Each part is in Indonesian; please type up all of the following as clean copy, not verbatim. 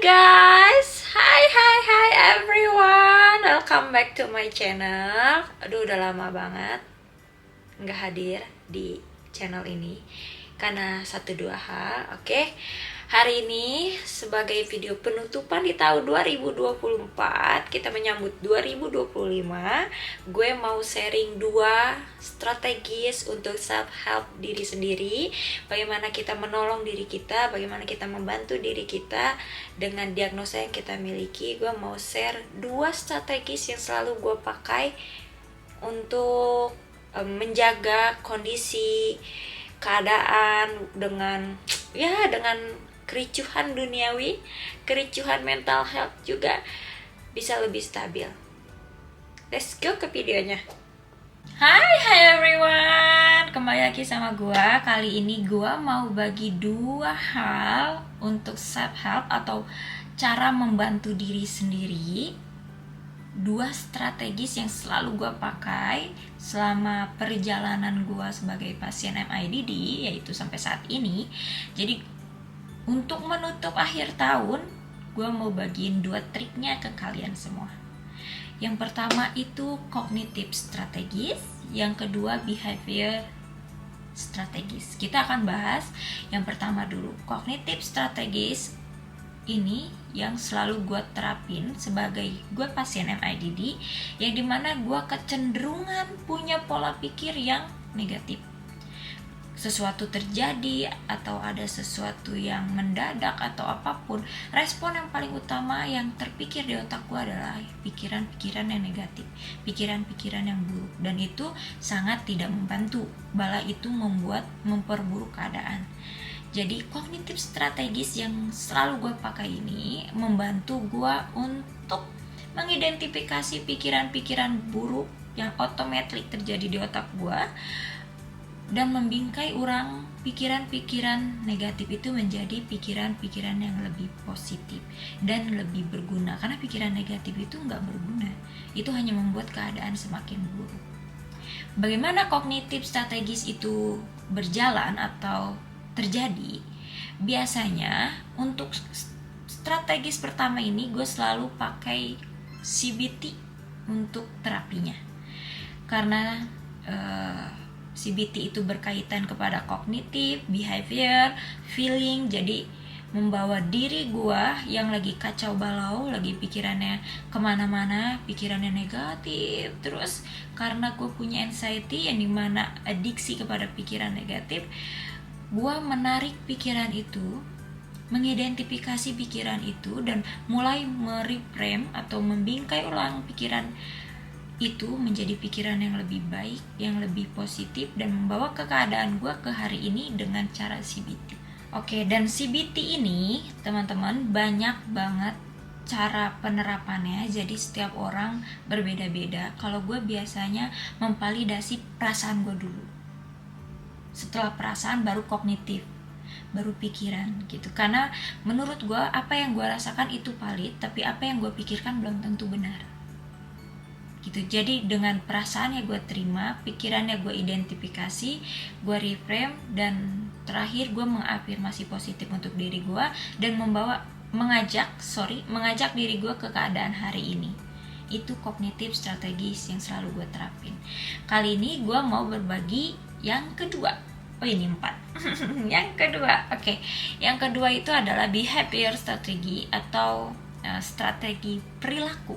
guys, hi everyone, welcome back to my channel. Aduh, udah lama banget nggak hadir di channel ini karena satu dua hal. Oke, hari ini sebagai video penutupan di tahun 2024, kita menyambut 2025. Gue mau sharing 2 strategis untuk self help diri sendiri. Bagaimana kita menolong diri kita, bagaimana kita membantu diri kita dengan diagnosa yang kita miliki. Gue mau share 2 strategis yang selalu gue pakai untuk menjaga kondisi keadaan dengan kericuhan duniawi, kericuhan mental health juga bisa lebih stabil. Let's go ke videonya. Hi everyone, kembali lagi sama gua. Kali ini gua mau bagi 2 hal untuk self help atau cara membantu diri sendiri. 2 strategis yang selalu gue pakai selama perjalanan gue sebagai pasien MIDD, yaitu sampai saat ini. Jadi untuk menutup akhir tahun, gue mau bagiin 2 triknya ke kalian semua. Yang pertama itu cognitive strategis, yang kedua behavior strategis. Kita akan bahas yang pertama dulu, cognitive strategis. Ini yang selalu gue terapin sebagai gue pasien MIDD, yang dimana gue kecenderungan punya pola pikir yang negatif. Sesuatu terjadi atau ada sesuatu yang mendadak atau apapun, respon yang paling utama yang terpikir di otak gue adalah pikiran-pikiran yang negatif, pikiran-pikiran yang buruk, dan itu sangat tidak membantu, malah itu memperburuk keadaan. Jadi kognitif strategis yang selalu gue pakai ini membantu gue untuk mengidentifikasi pikiran-pikiran buruk yang otomatis terjadi di otak gue dan membingkai ulang pikiran-pikiran negatif itu menjadi pikiran-pikiran yang lebih positif dan lebih berguna. Karena pikiran negatif itu nggak berguna, itu hanya membuat keadaan semakin buruk. Bagaimana kognitif strategis itu berjalan atau terjadi? Biasanya untuk strategis pertama ini gue selalu pakai CBT untuk terapinya, karena CBT itu berkaitan kepada kognitif, behavior, feeling. Jadi membawa diri gue yang lagi kacau balau, lagi pikirannya kemana-mana, pikirannya negatif terus, karena gue punya anxiety yang dimana adiksi kepada pikiran negatif. Gua menarik pikiran itu, mengidentifikasi pikiran itu, dan mulai mereframe atau membingkai ulang pikiran itu menjadi pikiran yang lebih baik, yang lebih positif, dan membawa ke keadaan gua ke hari ini dengan cara CBT. Oke, dan CBT ini teman-teman banyak banget cara penerapannya, jadi setiap orang berbeda-beda. Kalau gue biasanya memvalidasi perasaan gue dulu, setelah perasaan baru kognitif, baru pikiran gitu. Karena menurut gue apa yang gue rasakan itu valid, tapi apa yang gue pikirkan belum tentu benar gitu. Jadi dengan perasaan yang gue terima, pikirannya gue identifikasi, gue reframe, dan terakhir gue mengafirmasi positif untuk diri gue dan mengajak diri gue ke keadaan hari ini. Itu kognitif strategis yang selalu gue terapin. Kali ini gue mau berbagi yang kedua. Oh, ini 4. Yang kedua, oke. Yang kedua itu adalah behavior strategi atau strategi perilaku.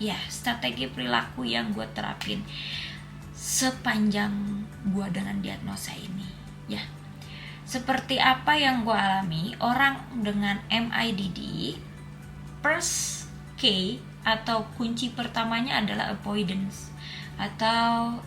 Ya, strategi perilaku yang gue terapin sepanjang gue dengan diagnosa ini. Ya, seperti apa yang gue alami, orang dengan MIDD, first key atau kunci pertamanya adalah avoidance atau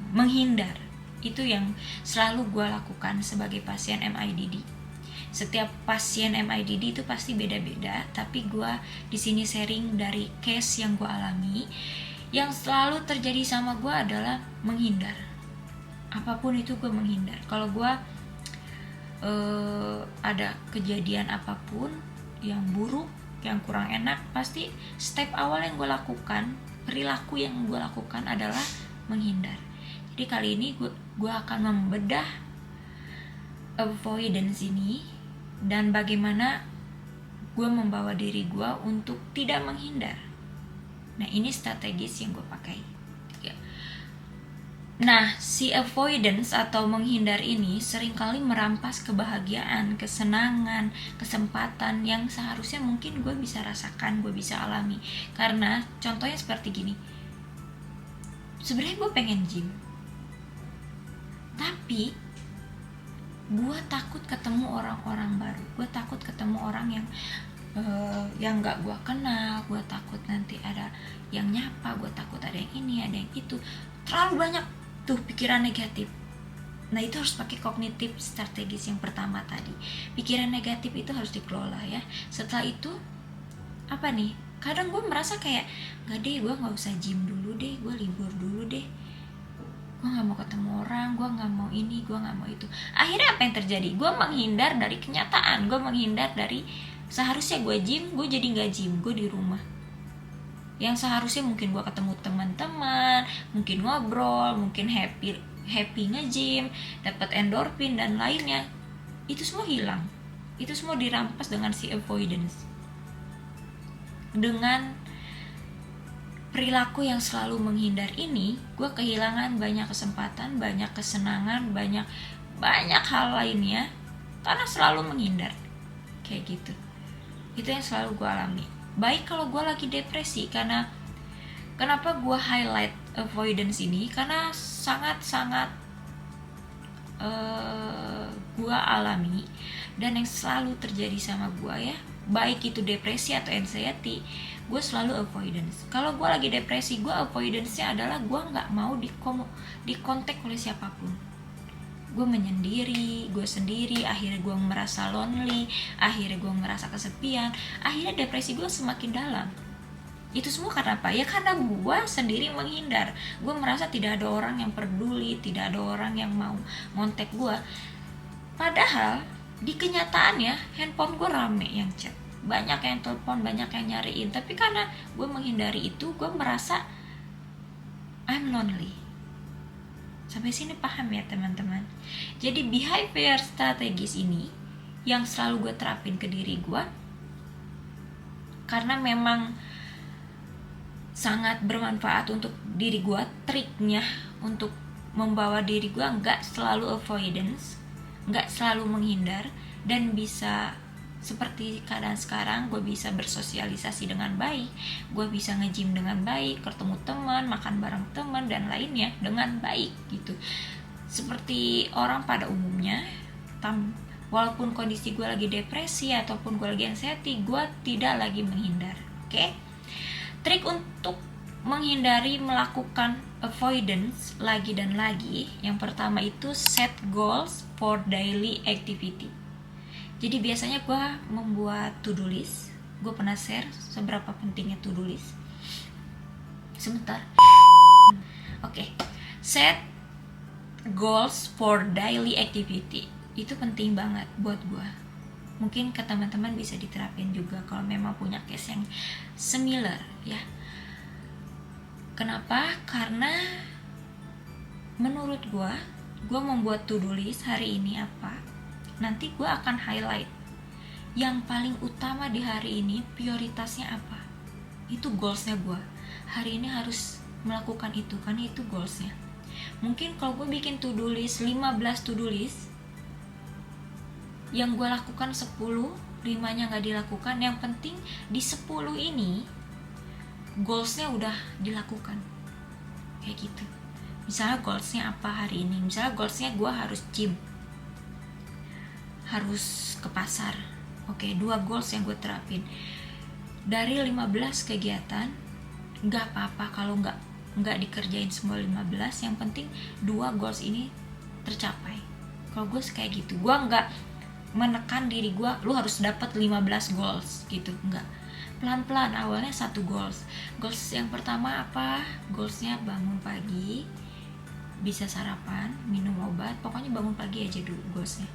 menghindar. Itu yang selalu gue lakukan sebagai pasien MIDD. Setiap pasien MIDD itu pasti beda-beda, tapi gue di sini sharing dari case yang gue alami. Yang selalu terjadi sama gue adalah menghindar. Apapun itu gue menghindar. Kalau gue ada kejadian apapun yang buruk, yang kurang enak, pasti step awal yang gue lakukan, perilaku yang gue lakukan adalah menghindar. Jadi kali ini gue akan membedah avoidance ini dan bagaimana gue membawa diri gue untuk tidak menghindar. Nah, ini strategis yang gue pakai. Nah, si avoidance atau menghindar ini seringkali merampas kebahagiaan, kesenangan, kesempatan yang seharusnya mungkin gue bisa rasakan, gue bisa alami. Karena contohnya seperti gini, sebenarnya gue pengen gym, tapi gue takut ketemu orang-orang baru, gue takut ketemu orang yang gak gue kenal, gue takut nanti ada yang nyapa, gue takut ada yang ini, ada yang itu. Terlalu banyak tuh pikiran negatif. Nah, itu harus pakai kognitif strategis yang pertama tadi. Pikiran negatif itu harus dikelola ya. Setelah itu apa nih? Kadang gue merasa kayak gak deh, gue gak usah gym dulu deh, gue libur dulu deh, gue gak mau ketemu orang, gue gak mau ini, gue gak mau itu. Akhirnya apa yang terjadi? Gue menghindar dari kenyataan, gue menghindar dari seharusnya gue gym, gue jadi gak gym, gue di rumah. Yang seharusnya mungkin gue ketemu teman-teman, mungkin ngobrol, mungkin happy nge-gym, dapat endorfin dan lainnya, itu semua hilang. Itu semua dirampas dengan si avoidance. Dengan perilaku yang selalu menghindar ini, gue kehilangan banyak kesempatan, banyak kesenangan, banyak hal lainnya karena selalu menghindar. Kayak gitu. Itu yang selalu gue alami. Baik kalau gue lagi depresi, karena kenapa gue highlight avoidance ini, karena sangat-sangat gue alami dan yang selalu terjadi sama gue ya, baik itu depresi atau anxiety, gue selalu avoidance. Kalau gue lagi depresi, gue avoidance-nya adalah gue nggak mau dikontak oleh siapapun. Gue menyendiri, gue sendiri, akhirnya gue merasa lonely, akhirnya gue merasa kesepian, akhirnya depresi gue semakin dalam. Itu semua karena apa? Ya karena gue sendiri menghindar. Gue merasa tidak ada orang yang peduli, tidak ada orang yang mau ngontek gue. Padahal di kenyataannya handphone gue rame yang chat, banyak yang telepon, banyak yang nyariin. Tapi karena gue menghindari itu, gue merasa I'm lonely. Sampai sini paham ya teman-teman? Jadi behavior strategis ini yang selalu gue terapin ke diri gue, karena memang sangat bermanfaat untuk diri gue. Triknya untuk membawa diri gue nggak selalu avoidance, nggak selalu menghindar, dan bisa seperti keadaan sekarang, gue bisa bersosialisasi dengan baik, gue bisa nge-gym dengan baik, ketemu teman, makan bareng teman dan lainnya dengan baik gitu. Seperti orang pada umumnya, walaupun kondisi gue lagi depresi ataupun gue lagi anxiety, gue tidak lagi menghindar. Oke? Trik untuk menghindari melakukan avoidance lagi dan lagi, yang pertama itu set goals for daily activity. Jadi biasanya gue membuat to-do list. Gue pernah share seberapa pentingnya to-do list. Sebentar. Oke. Set goals for daily activity. Itu penting banget buat gue. Mungkin ke teman-teman bisa diterapin juga kalau memang punya case yang similar ya. Kenapa? Karena menurut gue membuat to-do list hari ini apa, nanti gue akan highlight yang paling utama di hari ini, prioritasnya apa. Itu goalsnya gue. Hari ini harus melakukan itu, karena itu goalsnya. Mungkin kalau gue bikin to-do list 15 to-do list, yang gue lakukan 10, 5-nya gak dilakukan. Yang penting di 10 ini goalsnya udah dilakukan. Kayak gitu. Misalnya goalsnya apa hari ini? Misalnya goalsnya gue harus gym, harus ke pasar. Oke, 2 goals yang gue terapin. Dari 15 kegiatan, gak apa-apa kalau gak dikerjain semua 15. Yang penting 2 goals ini tercapai. Kalau gue kayak gitu, gue gak menekan diri gue, lu harus dapat 15 goals gitu, enggak. Pelan-pelan, awalnya 1 goals. Goals yang pertama apa? Goalsnya bangun pagi, bisa sarapan, minum obat, pokoknya bangun pagi aja dulu goalsnya.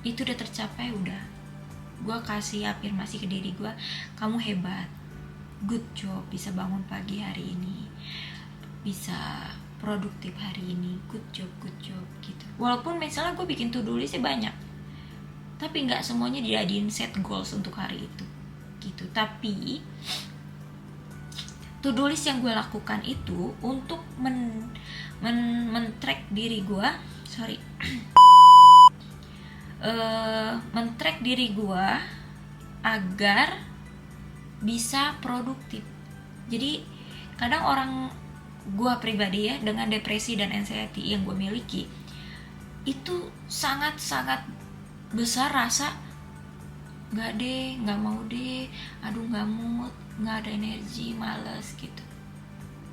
Itu udah tercapai, udah gue kasih afirmasi ke diri gue, kamu hebat, good job, bisa bangun pagi hari ini, bisa produktif hari ini, good job gitu. Walaupun misalnya gue bikin to-do listnya banyak, tapi nggak semuanya dijadiin set goals untuk hari itu gitu. Tapi to-do list yang gue lakukan itu untuk men-track diri gue men-track diri gue agar bisa produktif. Jadi kadang orang, gue pribadi ya, dengan depresi dan anxiety yang gue miliki, itu sangat-sangat besar rasa nggak mau deh, aduh nggak mood, nggak ada energi, males gitu.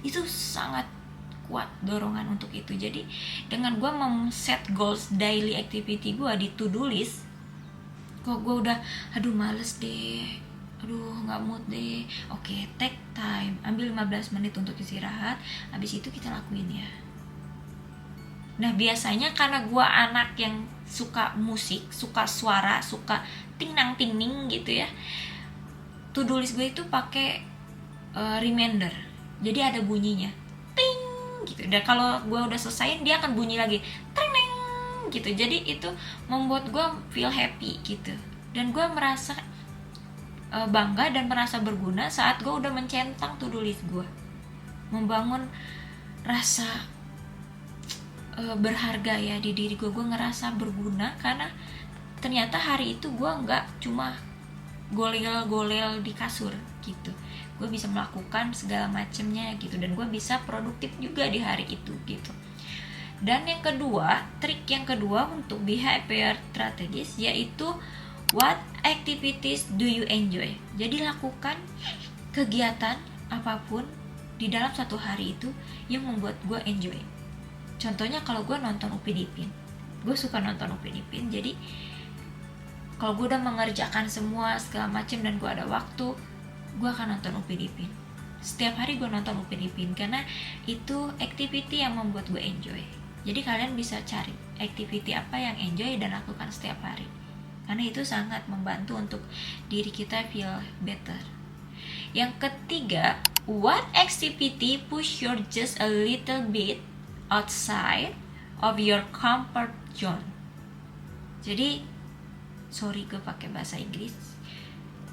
Itu sangat kuat dorongan untuk itu. Jadi dengan gue set goals daily activity gue di to-do list, kok gue udah aduh males deh, aduh nggak mood deh, oke, take time, ambil 15 menit untuk istirahat, habis itu kita lakuin ya. Nah biasanya karena gue anak yang suka musik, suka suara, suka ting-nang-ting-ning gitu ya, to-do list gue itu pakai reminder. Jadi ada bunyinya, ting gitu. Dan kalau gue udah selesaiin, dia akan bunyi lagi, ting gitu. Jadi itu membuat gue feel happy gitu. Dan gue merasa bangga dan merasa berguna saat gue udah mencentang to-do list gue. Membangun rasa berharga ya di diri gue ngerasa berguna karena ternyata hari itu gue nggak cuma golel-golel di kasur gitu, gue bisa melakukan segala macemnya gitu, dan gue bisa produktif juga di hari itu gitu. Dan yang kedua, trik yang kedua untuk behavior strategis yaitu what activities do you enjoy. Jadi lakukan kegiatan apapun di dalam satu hari itu yang membuat gue enjoy. Contohnya kalau gue nonton Upin Ipin, gue suka nonton Upin Ipin. Jadi kalau gue udah mengerjakan semua segala macam dan gue ada waktu, gue akan nonton Upin Ipin. Setiap hari gue nonton Upin Ipin karena itu activity yang membuat gue enjoy. Jadi kalian bisa cari activity apa yang enjoy dan lakukan setiap hari, karena itu sangat membantu untuk diri kita feel better. Yang ketiga, what activity push you just a little bit outside of your comfort zone. Jadi sorry gue pakai bahasa Inggris,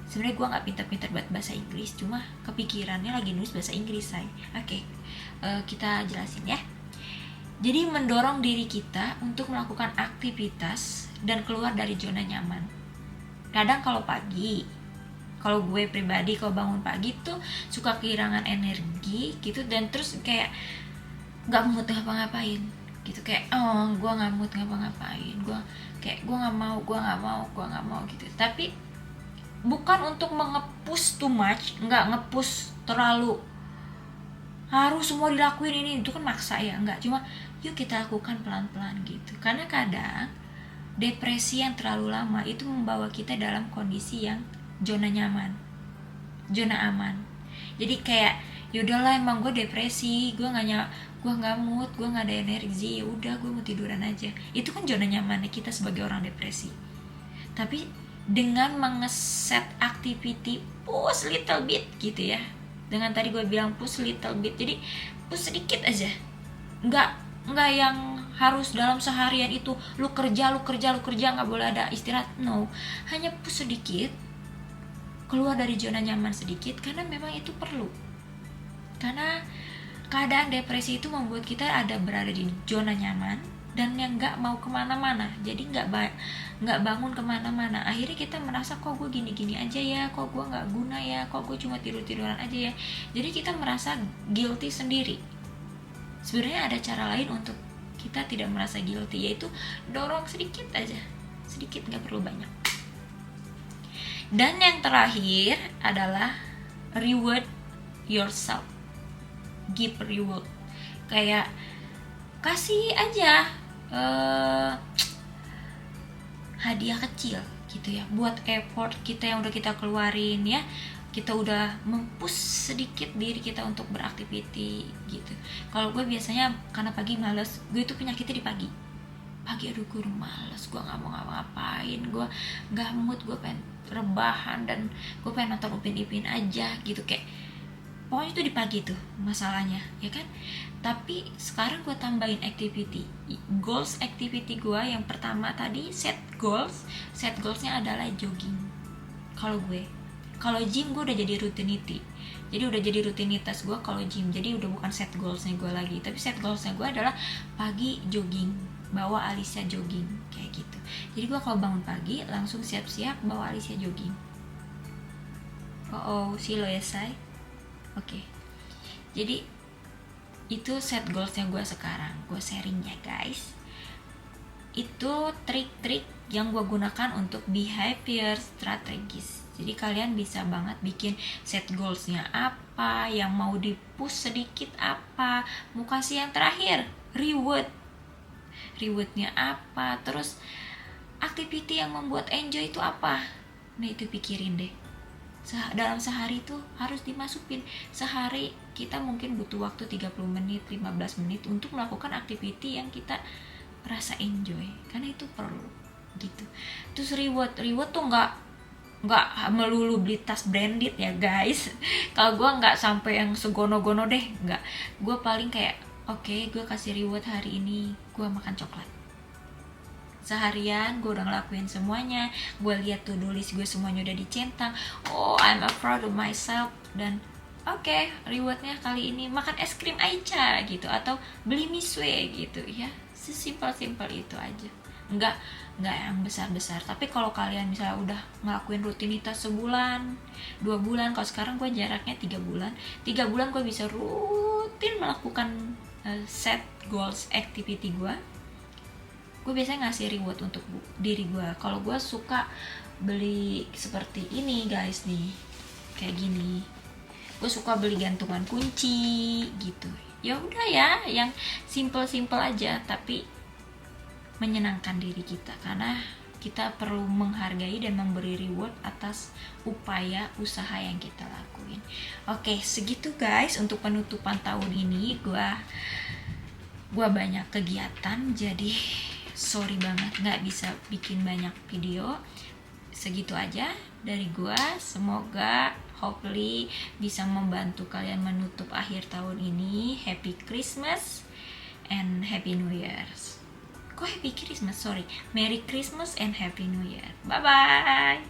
sebenarnya gue nggak pintar-pintar buat bahasa Inggris, cuma kepikirannya lagi nulis bahasa Inggris saya. Oke, kita jelasin ya. Jadi mendorong diri kita untuk melakukan aktivitas dan keluar dari zona nyaman. Kadang kalau pagi, kalau gue pribadi kalau bangun pagi tuh suka kehilangan energi gitu, dan terus kayak nggak mood ngapa-ngapain gitu, kayak gue nggak mood ngapa-ngapain, gue nggak mau gitu. Tapi bukan untuk nge-push too much, nggak nge-push terlalu harus semua dilakuin ini, itu kan maksa ya, nggak, cuma yuk kita lakukan pelan-pelan gitu. Karena kadang depresi yang terlalu lama itu membawa kita dalam kondisi yang zona nyaman, zona aman. Jadi kayak yaudahlah emang gue depresi, gue nggak mood, gue nggak ada energi, ya udah gue mau tiduran aja. Itu kan zona nyamannya kita sebagai orang depresi. Tapi dengan mengeset activity push little bit gitu ya, dengan tadi gue bilang push little bit, jadi push sedikit aja, nggak yang harus dalam seharian itu lu kerja nggak boleh ada istirahat, no, hanya push sedikit, keluar dari zona nyaman sedikit, karena memang itu perlu. Karena keadaan depresi itu membuat kita berada di zona nyaman dan yang nggak mau kemana-mana, jadi nggak bangun kemana-mana. Akhirnya kita merasa kok gue gini-gini aja ya, kok gue nggak guna ya, kok gue cuma tiduran aja ya. Jadi kita merasa guilty sendiri. Sebenarnya ada cara lain untuk kita tidak merasa guilty, yaitu dorong sedikit aja, sedikit, nggak perlu banyak. Dan yang terakhir adalah reward yourself. Give reward, kayak kasih aja hadiah kecil gitu ya buat effort kita yang udah kita keluarin ya. Kita udah mempush sedikit diri kita untuk beraktiviti gitu. Kalau gue biasanya karena pagi males, gue itu penyakitnya di pagi, aduh gue males, gue nggak mau ngapa-ngapain, gue nggak mood, gue pengen rebahan dan gue pengen nonton Upin Ipin aja gitu. Kayak pokoknya itu di pagi tuh masalahnya, ya kan. Tapi sekarang gue tambahin activity, goals activity gue. Yang pertama tadi set goalsnya adalah jogging. Kalau gym gue udah jadi rutinitas gue kalau gym. Jadi udah bukan set goalsnya gue lagi, tapi set goalsnya gue adalah pagi jogging, bawa Alicia jogging kayak gitu. Jadi gue kalau bangun pagi langsung siap-siap bawa Alicia jogging. Si lo ya say. Oke. Jadi itu set goalsnya gue sekarang. Gue sharing ya guys. Itu trik-trik yang gue gunakan untuk behavior strategis. Jadi kalian bisa banget bikin set goalsnya apa, yang mau di-push sedikit apa, mau kasih yang terakhir rewardnya apa, terus activity yang membuat enjoy itu apa. Nah itu pikirin deh. Dalam sehari itu harus dimasukin. Sehari kita mungkin butuh waktu 30 menit, 15 menit untuk melakukan activity yang kita rasa enjoy, karena itu perlu gitu. Terus reward tuh nggak melulu beli tas branded ya guys. Kalau gue nggak sampai yang segono-gono deh, nggak. Gue paling kayak oke, gue kasih reward hari ini gue makan coklat. Seharian gue udah ngelakuin semuanya, gue lihat tuh do list gue semuanya udah dicentang. I'm proud of myself. Dan oke, rewardnya kali ini makan es krim Aicha gitu, atau beli misue gitu ya. Sesimpel itu aja, nggak yang besar-besar. Tapi kalau kalian misalnya udah ngelakuin rutinitas sebulan, 2 bulan, kalau sekarang gue jaraknya 3 bulan gue bisa rutin melakukan set goals activity gue biasanya ngasih reward untuk diri gue. Kalau gue suka beli seperti ini guys nih, kayak gini. Gue suka beli gantungan kunci gitu. Ya udah ya, yang simple aja tapi menyenangkan diri kita, karena kita perlu menghargai dan memberi reward atas upaya usaha yang kita lakuin. Oke, segitu guys untuk penutupan tahun ini. Gua banyak kegiatan, jadi sorry banget nggak bisa bikin banyak video. Segitu aja dari gua. Semoga hopefully bisa membantu kalian menutup akhir tahun ini. Happy Christmas and Happy New Year. Kok Happy Christmas? Sorry, Merry Christmas and Happy New Year. Bye bye.